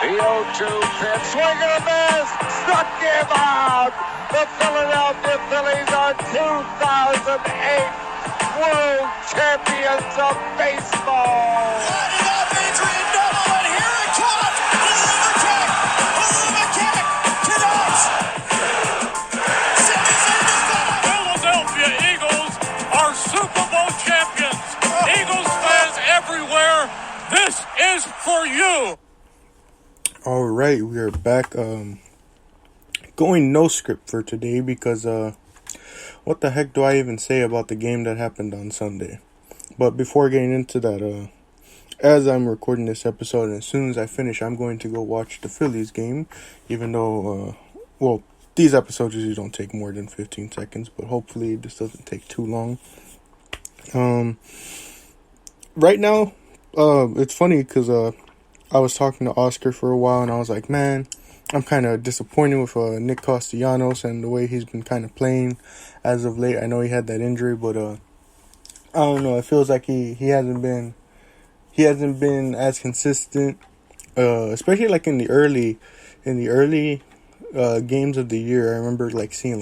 The 0-2 pitch, swing and a miss, struck him out. The Philadelphia Phillies are 2008 World Champions of Baseball. Lining up, Adrian Noble, and here it comes. Hula kick, connects. Philadelphia Eagles are Super Bowl champions. Eagles fans everywhere, this is for you. All right, we are back. Going no script for today because what the heck do I even say about the game that happened on Sunday? But before getting into that, as I'm recording this episode, and as soon as I finish, I'm going to go watch the Phillies game. Even though, these episodes usually don't take more than 15 seconds, but hopefully this doesn't take too long. Right now, it's funny because I was talking to Oscar for a while, and I was like, man, I'm kind of disappointed with Nick Castellanos and the way he's been kind of playing as of late. I know he had that injury, but I don't know. It feels like he hasn't been as consistent, especially like in the early games of the year. I remember like seeing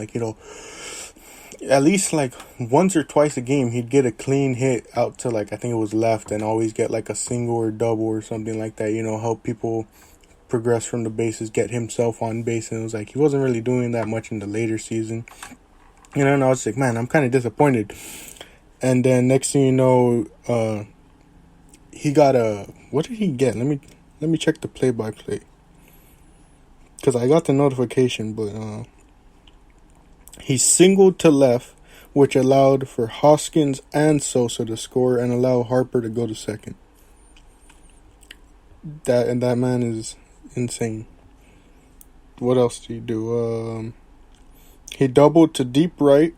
at least like once or twice a game he'd get a clean hit out to I think it was left, and always get like a single or double or something like that, help people progress from the bases, get himself on base. And it was like he wasn't really doing that much in the later season, and I was like, man, I'm kind of disappointed. And then next thing you know, he got what did he get? Let me check the play-by-play, because I got the notification, but he singled to left, which allowed for Hoskins and Sosa to score and allow Harper to go to second. That man is insane. What else did he do? He doubled to deep right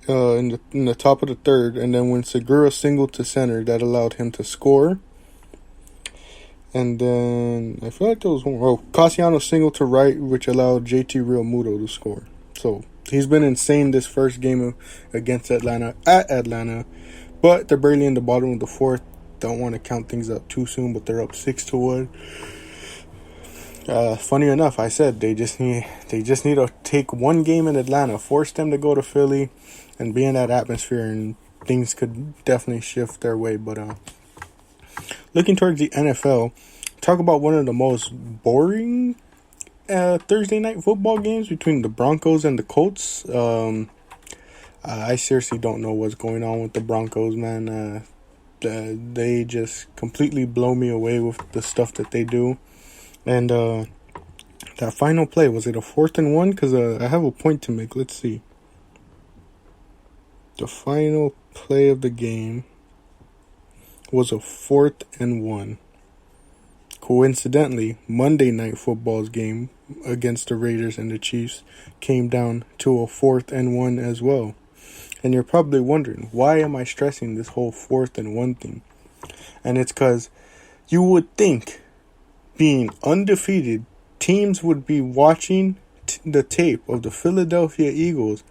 in the top of the third, and then when Segura singled to center, that allowed him to score. And then I feel like there was one. Oh, Castellanos singled to right, which allowed JT Realmuto to score. So he's been insane this first game against Atlanta at Atlanta, but they're barely in the bottom of the fourth. Don't want to count things up too soon, but they're up 6-1. Funny enough, I said they just need to take one game in Atlanta, force them to go to Philly, and be in that atmosphere, and things could definitely shift their way. But looking towards the NFL, talk about one of the most boring Thursday night football games between the Broncos and the Colts. I seriously don't know what's going on with the Broncos, man. They just completely blow me away with the stuff that they do. And that final play, was it a 4th and 1? Because I have a point to make. Let's see. The final play of the game was a 4th and 1. Coincidentally, Monday Night Football's game against the Raiders and the Chiefs came down to a 4th and 1 as well. And you're probably wondering, why am I stressing this whole 4th and 1 thing? And it's because you would think, being undefeated, teams would be watching the tape of the Philadelphia Eagles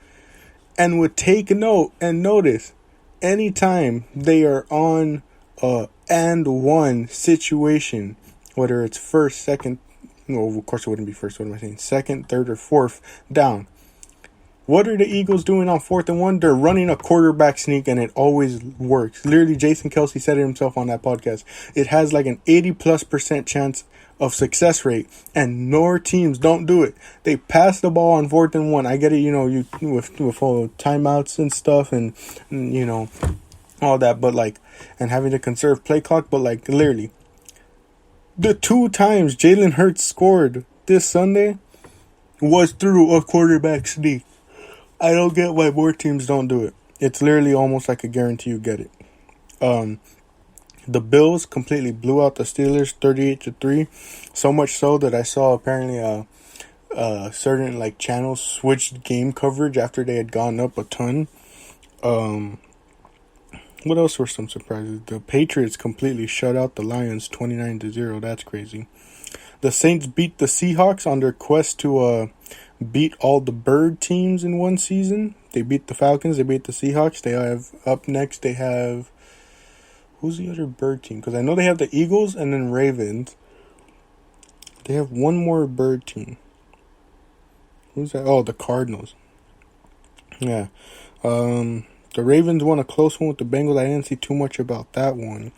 and would take note and notice anytime they are on a and one situation, whether it's first, second, no, of course it wouldn't be first, what am I saying? Second, third, or fourth down. What are the Eagles doing on 4th and 1? They're running a quarterback sneak, and it always works. Literally, Jason Kelsey said it himself on that podcast. It has like an 80+% chance of success rate, and more teams don't do it. They pass the ball on 4th and 1. I get it, you with all timeouts and stuff, and all that, but and having to conserve play clock, but literally, the 2 times Jalen Hurts scored this Sunday was through a quarterback sneak. I don't get why more teams don't do it. It's literally almost like a guarantee you get it. The Bills completely blew out the Steelers 38-3. So much so that I saw apparently certain channels switched game coverage after they had gone up a ton. What else were some surprises? The Patriots completely shut out the Lions 29-0. That's crazy. The Saints beat the Seahawks on their quest to beat all the bird teams in one season. They beat the Falcons. They beat the Seahawks. They have up next. They have, who's the other bird team? Because I know they have the Eagles and then Ravens. They have one more bird team. Who's that? Oh, the Cardinals. Yeah. The Ravens won a close one with the Bengals. I didn't see too much about that one.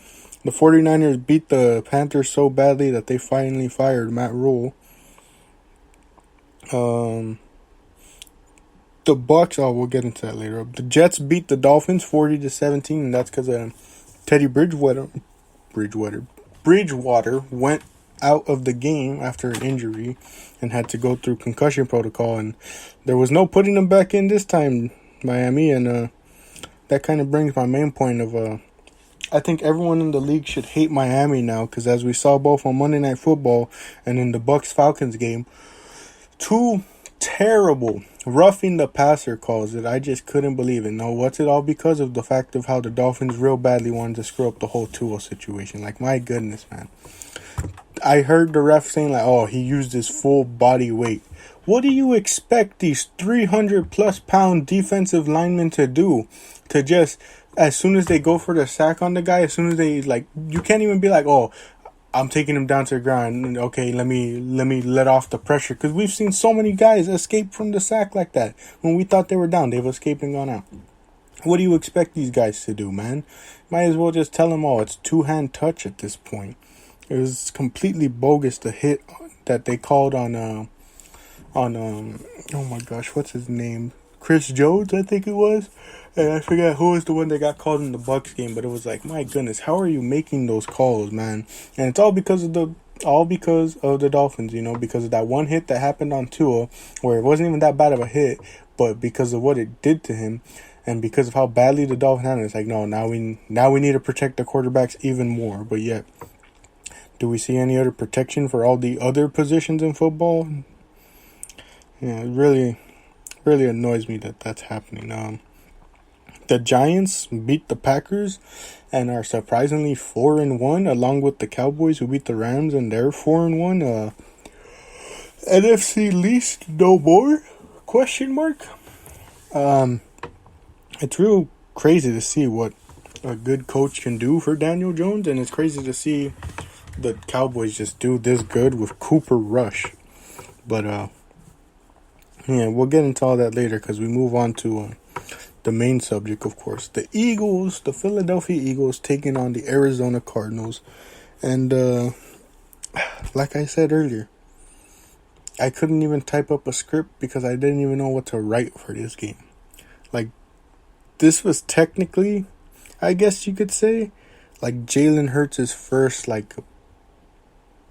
The 49ers beat the Panthers so badly that they finally fired Matt Rule. The Bucks, we'll get into that later. The Jets beat the Dolphins 40-17, and that's because Teddy Bridgewater went out of the game after an injury and had to go through concussion protocol, and there was no putting him back in this time, Miami, and that kind of brings my main point of I think everyone in the league should hate Miami now, because as we saw both on Monday Night Football and in the Bucks-Falcons game, two terrible roughing the passer calls that I just couldn't believe it. Now, what's it all because of? The fact of how the Dolphins real badly wanted to screw up the whole Tua situation. Like, my goodness, man. I heard the ref saying, like, oh, he used his full body weight. What do you expect these 300-plus pound defensive linemen to do? To just, as soon as they go for the sack on the guy, as soon as they, like, you can't even be like, oh, I'm taking him down to the ground. Okay, let me let off the pressure. Because we've seen so many guys escape from the sack like that. When we thought they were down, they've escaped and gone out. What do you expect these guys to do, man? Might as well just tell them, oh, it's two-hand touch at this point. It was completely bogus, the hit that they called on oh my gosh, what's his name? Chris Jones, I think it was. And I forget who was the one that got called in the Bucks game, but it was like, my goodness, how are you making those calls, man? And it's all because of the Dolphins, you know, because of that one hit that happened on Tua, where it wasn't even that bad of a hit, but because of what it did to him, and because of how badly the Dolphins handled it, it's like, no, now we need to protect the quarterbacks even more. But yet, do we see any other protection for all the other positions in football? Yeah, it really annoys me that that's happening. The Giants beat the Packers and are surprisingly 4-1, along with the Cowboys who beat the Rams and they're 4-1. NFC least no more? Question mark. It's real crazy to see what a good coach can do for Daniel Jones, and it's crazy to see the Cowboys just do this good with Cooper Rush. But yeah, we'll get into all that later because we move on to the main subject, of course. The Philadelphia Eagles taking on the Arizona Cardinals. And like I said earlier, I couldn't even type up a script because I didn't even know what to write for this game. Like, this was technically, I guess you could say, like Jalen Hurts' first, like,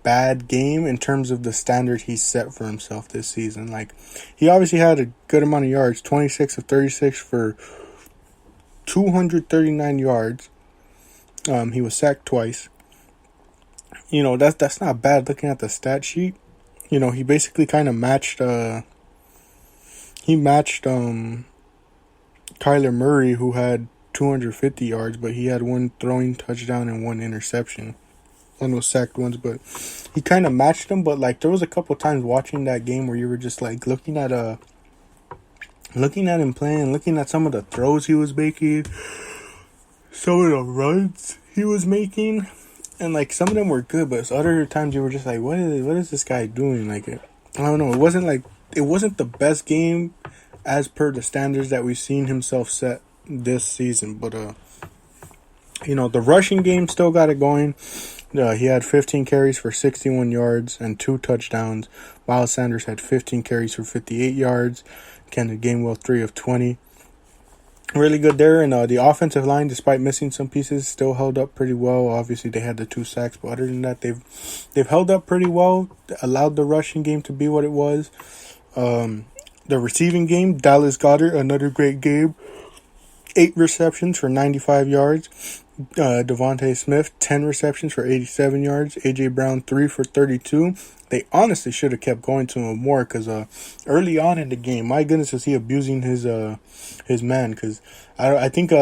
bad game in terms of the standard he set for himself this season. Like, he obviously had a good amount of yards, 26 of 36 for 239 yards. He was sacked twice. You know, that's not bad looking at the stat sheet. You know, he basically kind of matched Kyler Murray, who had 250 yards, but he had one throwing touchdown and one interception. And was sacked once, but he kind of matched him. But like, there was a couple times watching that game where you were just like looking at him playing, looking at some of the throws he was making, some of the runs he was making, and like some of them were good, but other times you were just like, what is this guy doing? Like, I don't know. It wasn't the best game as per the standards that we've seen himself set this season. But you know, the rushing game still got it going. He had 15 carries for 61 yards and 2 touchdowns. Miles Sanders had 15 carries for 58 yards. Kenneth Gainwell 3 of 20. Really good there. And the offensive line, despite missing some pieces, still held up pretty well. Obviously, they had the 2 sacks, but other than that, they've held up pretty well. Allowed the rushing game to be what it was. The receiving game, Dallas Goedert, another great game. 8 receptions for 95 yards. Devontae Smith, 10 receptions for 87 yards. A.J. Brown, 3 for 32. They honestly should have kept going to him more because early on in the game, my goodness, was he abusing his man? Because I think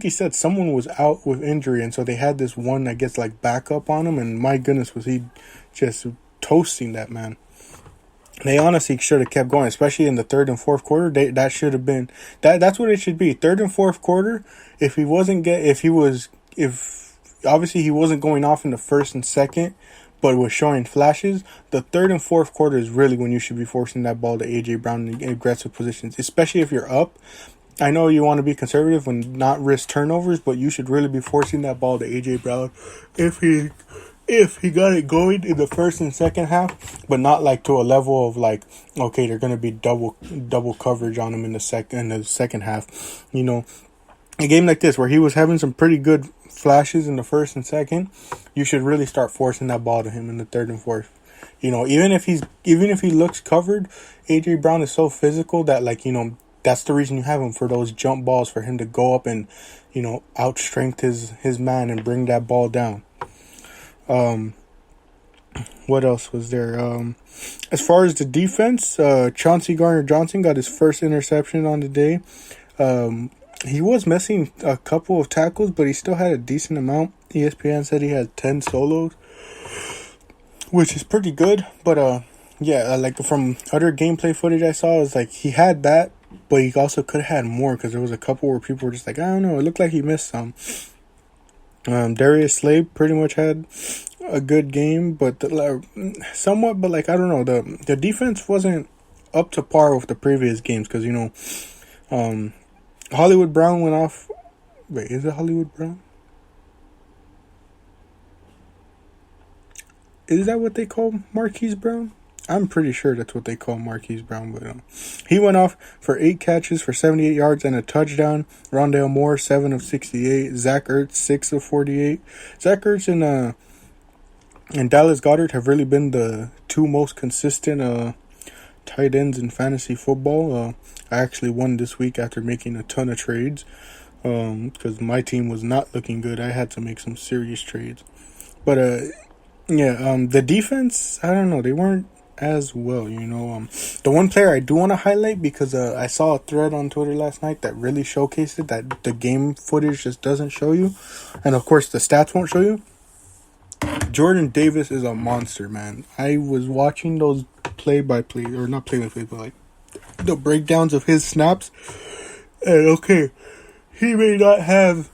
he said someone was out with injury, and so they had this one, I guess, like backup on him, and my goodness, was he just toasting that man. They honestly should have kept going, especially in the third and fourth quarter. That should have been that's what it should be. Third and fourth quarter. If obviously he wasn't going off in the first and second, but was showing flashes. The third and fourth quarter is really when you should be forcing that ball to A.J. Brown in aggressive positions, especially if you're up. I know you want to be conservative and not risk turnovers, but you should really be forcing that ball to A.J. Brown if he got it going in the first and second half, but not like to a level of like, okay, they're gonna be double coverage on him in the second half. You know, a game like this where he was having some pretty good flashes in the first and second, you should really start forcing that ball to him in the third and fourth. You know, even if he looks covered, A.J. Brown is so physical that, like, you know, that's the reason you have him, for those jump balls, for him to go up and, you know, outstrength his man and bring that ball down. What else was there? As far as the defense, Chauncey Gardner-Johnson got his first interception on the day. He was missing a couple of tackles, but he still had a decent amount. ESPN said he had 10 solos, which is pretty good. But like from other gameplay footage I saw, it's like he had that, but he also could have had more, because there was a couple where people were just like, I don't know, it looked like he missed some. Darius Slade pretty much had a good game, but somewhat, but like, I don't know, the defense wasn't up to par with the previous games, because, you know, Hollywood Brown went off. Wait, is it Hollywood Brown? Is that what they call Marquise Brown? I'm pretty sure that's what they call Marquise Brown, but he went off for 8 catches for 78 yards and a touchdown. Rondale Moore, 7 of 68. Zach Ertz, 6 of 48. Zach Ertz and Dallas Goedert have really been the two most consistent tight ends in fantasy football. I actually won this week after making a ton of trades, because my team was not looking good. I had to make some serious trades. But the defense, I don't know, they weren't as well, you know. The one player I do want to highlight, because I saw a thread on Twitter last night that really showcased it, that the game footage just doesn't show you, and of course the stats won't show you. Jordan Davis is a monster, man. I was watching those play-by-play, or not play-by-play, but like the breakdowns of his snaps, and okay, he may not have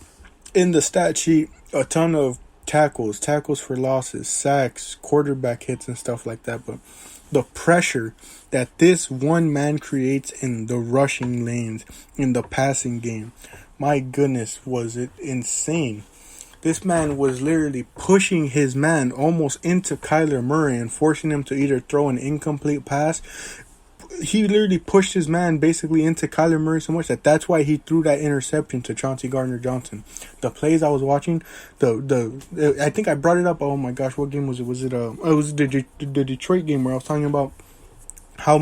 in the stat sheet a ton of tackles for losses, sacks, quarterback hits, and stuff like that, but the pressure that this one man creates in the rushing lanes, in the passing game, my goodness, was it insane. This man was literally pushing his man almost into Kyler Murray and forcing him to either throw an incomplete pass. He literally pushed his man basically into Kyler Murray so much that's why he threw that interception to Chauncey Gardner-Johnson. The plays I was watching, I think I brought it up. Oh my gosh, what game was it? It was the Detroit game where I was talking about how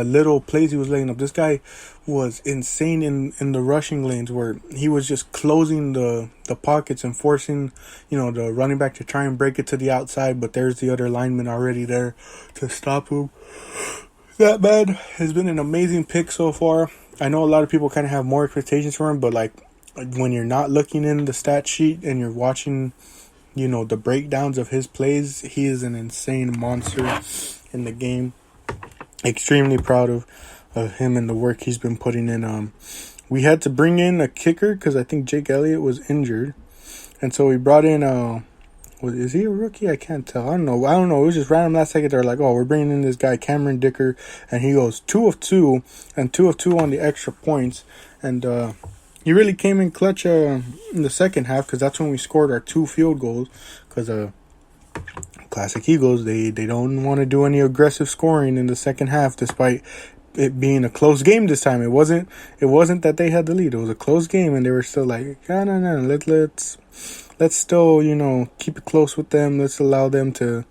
little plays he was laying up. This guy was insane in the rushing lanes, where he was just closing the pockets and forcing, you know, the running back to try and break it to the outside, but there's the other lineman already there to stop him. That man has been an amazing pick so far. I know a lot of people kind of have more expectations for him, but like when you're not looking in the stat sheet and you're watching, you know, the breakdowns of his plays, he is an insane monster in the game. Extremely proud of him and the work he's been putting in. We had to bring in a kicker because I think Jake Elliott was injured, and so we brought in is he a rookie? I can't tell. I don't know. It was just random last second. They're like, oh, we're bringing in this guy, Cameron Dicker. And he goes 2 of 2 and 2 of 2 on the extra points. And he really came in clutch in the second half, because that's when we scored our 2 field goals. Because classic Eagles, they don't want to do any aggressive scoring in the second half, despite it being a close game this time. It wasn't that they had the lead. It was a close game, and they were still like, no, let's still, you know, keep it close with them. Let's allow them to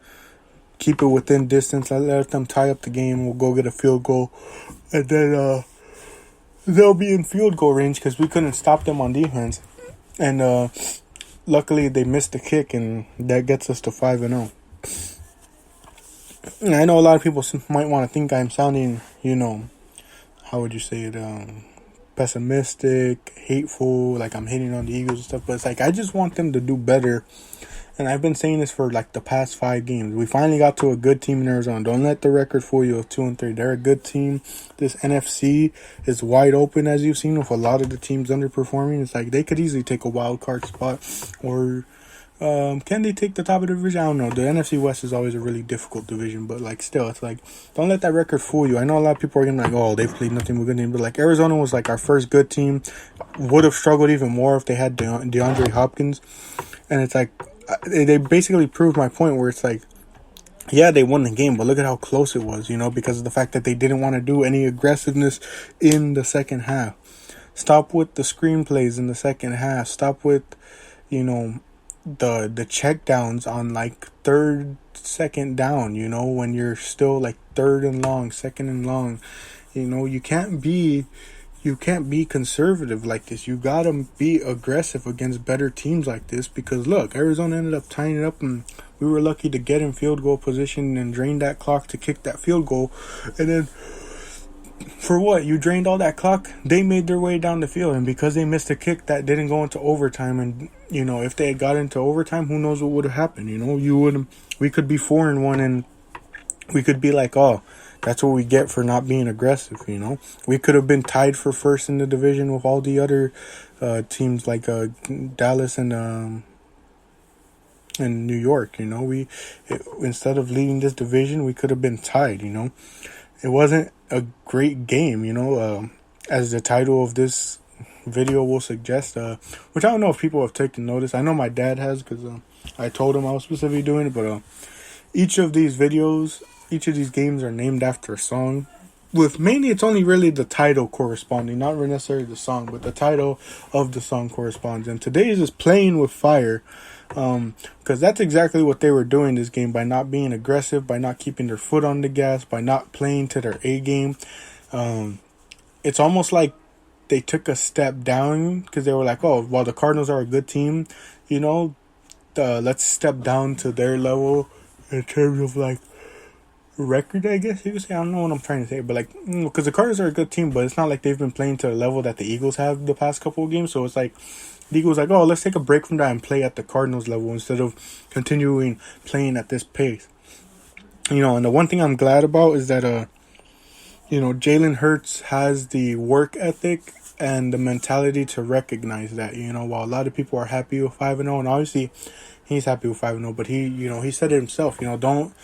keep it within distance. Let them tie up the game. We'll go get a field goal. And then they'll be in field goal range, because we couldn't stop them on defense. And luckily they missed the kick, and that gets us to 5-0. And I know a lot of people might want to think I'm sounding, you know, how would you say it, pessimistic, hateful, like I'm hating on the Eagles and stuff, but it's like I just want them to do better. And I've been saying this for like the past 5 games. We finally got to a good team in Arizona. Don't let the record fool you of 2-3. They're a good team. This NFC is wide open, as you've seen, with a lot of the teams underperforming. It's like they could easily take a wild card spot or Can they take the top of the division? I don't know. The NFC West is always a really difficult division, but like still, it's like don't let that record fool you. I know a lot of people are gonna be like, oh, they've played nothing but good team, but like Arizona was like our first good team. Would have struggled even more if they had DeAndre Hopkins, and it's like they basically proved my point where it's like, yeah, they won the game, but look at how close it was, because of the fact that they didn't want to do any aggressiveness in the second half. Stop with the screenplays in the second half. Stop with, the check downs on like second down, when you're still like third and long, second and long. You can't be conservative like this. You gotta be aggressive against better teams like this, because look, Arizona ended up tying it up, and we were lucky to get in field goal position and drain that clock to kick that field goal. And then for what? You drained all that clock? They made their way down the field, and because they missed a kick that didn't go into overtime, and if they had got into overtime, who knows what would have happened? We could be 4-1, and we could be like, oh, that's what we get for not being aggressive. We could have been tied for first in the division with all the other teams like Dallas and New York. Instead of leading this division, we could have been tied. It wasn't a great game, as the title of this video will suggest, which I don't know if people have taken notice. I know my dad has, because I told him I was specifically doing it, but each of these games are named after a song, with mainly it's only really the title corresponding, not necessarily the song, but the title of the song corresponds. And today's is Playing with Fire, because that's exactly what they were doing this game, by not being aggressive, by not keeping their foot on the gas, by not playing to their A game. It's almost like they took a step down, because they were like, oh, while the Cardinals are a good team, let's step down to their level in terms of like record, I guess you could say. I don't know what I'm trying to say, but like, because the Cardinals are a good team, but it's not like they've been playing to the level that the Eagles have the past couple of games. So it's like the Eagles like, oh, let's take a break from that and play at the Cardinals level instead of continuing playing at this pace. And the one thing I'm glad about is that Jalen Hurts has the work ethic and the mentality to recognize that. While a lot of people are happy with 5-0, and obviously he's happy with 5-0, but he said it himself. Don't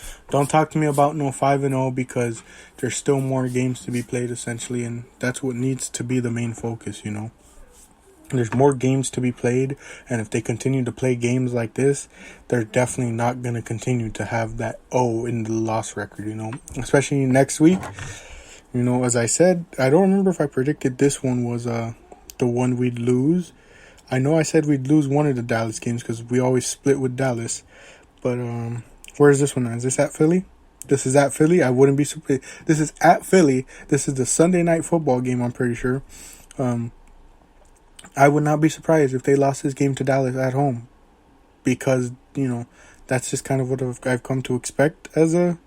talk to me about no 5-0, because there's still more games to be played, essentially, and that's what needs to be the main focus. There's more games to be played, and if they continue to play games like this, they're definitely not going to continue to have that O in the loss record, especially next week. As I said, I don't remember if I predicted this one was the one we'd lose. I know I said we'd lose one of the Dallas games because we always split with Dallas. But where's this one at? Is this at Philly? This is at Philly. I wouldn't be surprised. This is at Philly. This is the Sunday night football game, I'm pretty sure. I would not be surprised if they lost this game to Dallas at home, because, that's just kind of what I've come to expect as a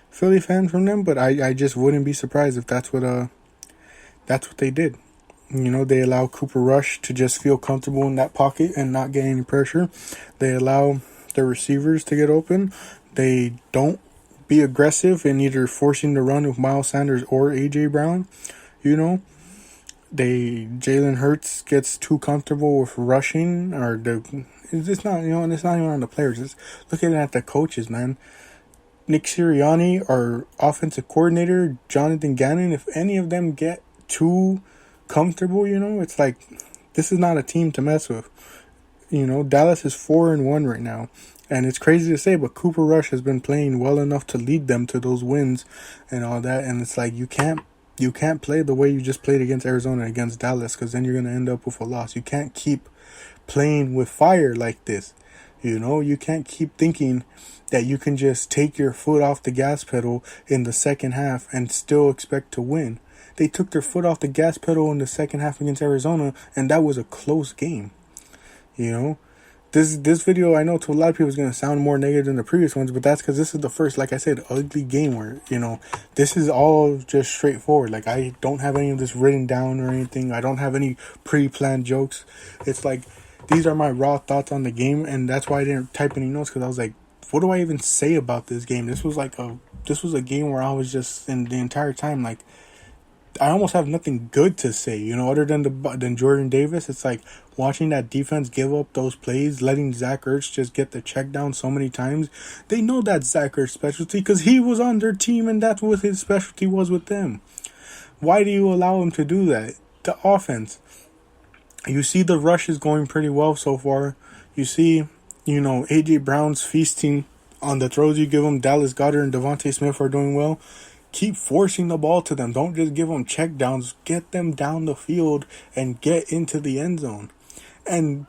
Philly fan from them. But I just wouldn't be surprised if that's what they did. They allow Cooper Rush to just feel comfortable in that pocket and not get any pressure. They allow their receivers to get open. They don't be aggressive in either forcing the run with Miles Sanders or A.J. Brown. Jalen Hurts gets too comfortable with rushing, it's not even on the players. It's looking at the coaches, man. Nick Sirianni, our offensive coordinator, Jonathan Gannon, if any of them get too comfortable, it's like, this is not a team to mess with. Dallas is 4-1 right now, and it's crazy to say, but Cooper Rush has been playing well enough to lead them to those wins and all that. And it's like, you can't play the way you just played against Arizona, against Dallas, because then you're going to end up with a loss. You can't keep playing with fire like this. You can't keep thinking that you can just take your foot off the gas pedal in the second half and still expect to win. They took their foot off the gas pedal in the second half against Arizona, and that was a close game. This video, I know to a lot of people is going to sound more negative than the previous ones, but that's because this is the first, like I said, ugly game where, this is all just straightforward. Like, I don't have any of this written down or anything. I don't have any pre-planned jokes. It's like, these are my raw thoughts on the game, and that's why I didn't type any notes, because I was like, what do I even say about this game? This was a game where I was just, in the entire time, like, I almost have nothing good to say, other than Jordan Davis. It's like, watching that defense give up those plays, letting Zach Ertz just get the check down so many times. They know that's Zach Ertz's specialty because he was on their team and that's what his specialty was with them. Why do you allow him to do that? The offense. You see the rush is going pretty well so far. You see, A.J. Brown's feasting on the throws you give him. Dallas Goedert and Devontae Smith are doing well. Keep forcing the ball to them. Don't just give them check downs. Get them down the field and get into the end zone. And,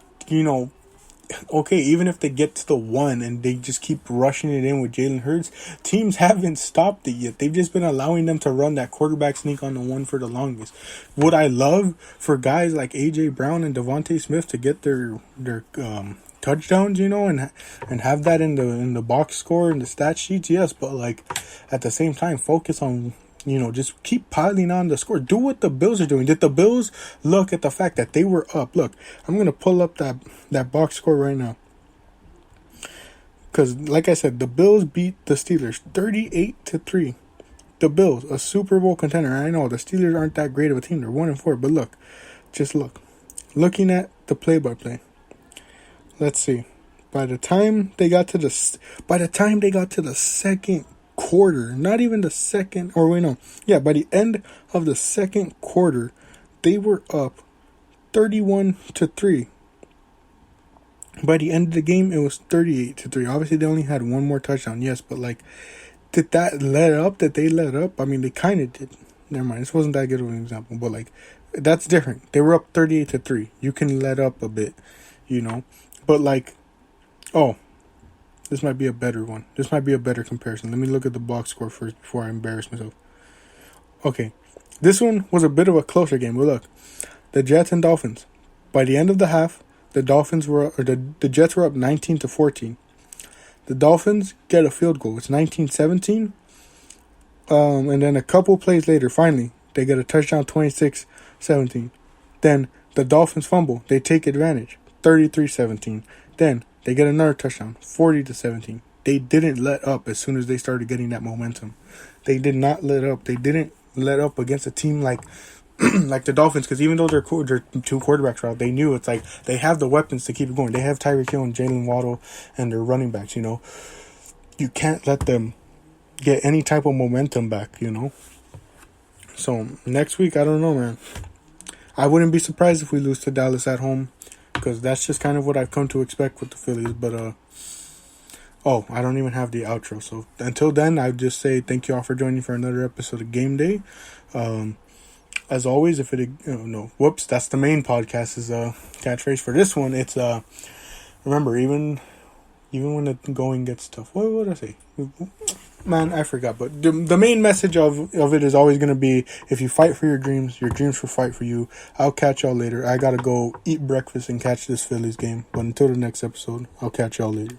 okay, even if they get to the 1 and they just keep rushing it in with Jalen Hurts, teams haven't stopped it yet. They've just been allowing them to run that quarterback sneak on the 1 for the longest. Would I love for guys like A.J. Brown and Devontae Smith to get their touchdowns, and have that in the box score and the stat sheets? Yes, but like at the same time, focus on just keep piling on the score. Do what the Bills are doing. Did the Bills look at the fact that they were up? Look, I'm going to pull up that box score right now. Because, like I said, the Bills beat the Steelers 38-3. The Bills, a Super Bowl contender. I know the Steelers aren't that great of a team. They're 1-4. But look, just look. Looking at the play-by-play. Let's see. By the time they got to the second quarter, not even the second, by the end of the second quarter, they were up 31-3. By the end of the game, it was 38-3. Obviously, they only had one more touchdown, yes, but like, did that let up? Did they let up? I mean, they kind of did. Never mind, this wasn't that good of an example, but like, that's different. They were up 38-3. You can let up a bit, but like, this might be a better one. This might be a better comparison. Let me look at the box score first before I embarrass myself. Okay. This one was a bit of a closer game. But look, the Jets and Dolphins. By the end of the half, the Jets were up 19-14. The Dolphins get a field goal. It's 19-17. And then a couple plays later, finally, they get a touchdown, 26-17. Then the Dolphins fumble. They take advantage, 33-17. Then they get another touchdown, 40-17. They didn't let up as soon as they started getting that momentum. They did not let up. They didn't let up against a team like like the Dolphins, because even though their two quarterbacks are out, they knew it's like they have the weapons to keep it going. They have Tyreek Hill and Jalen Waddle and their running backs, You can't let them get any type of momentum back, So next week, I don't know, man. I wouldn't be surprised if we lose to Dallas at home, because that's just kind of what I've come to expect with the Phillies. But, I don't even have the outro. So until then, I just say thank you all for joining for another episode of Game Day. As always, that's the main podcast is catchphrase. For this one, it's, remember, even when the going gets tough. What would I say? Man, I forgot. But the main message of it is always going to be, if you fight for your dreams will fight for you. I'll catch y'all later. I got to go eat breakfast and catch this Phillies game. But until the next episode, I'll catch y'all later.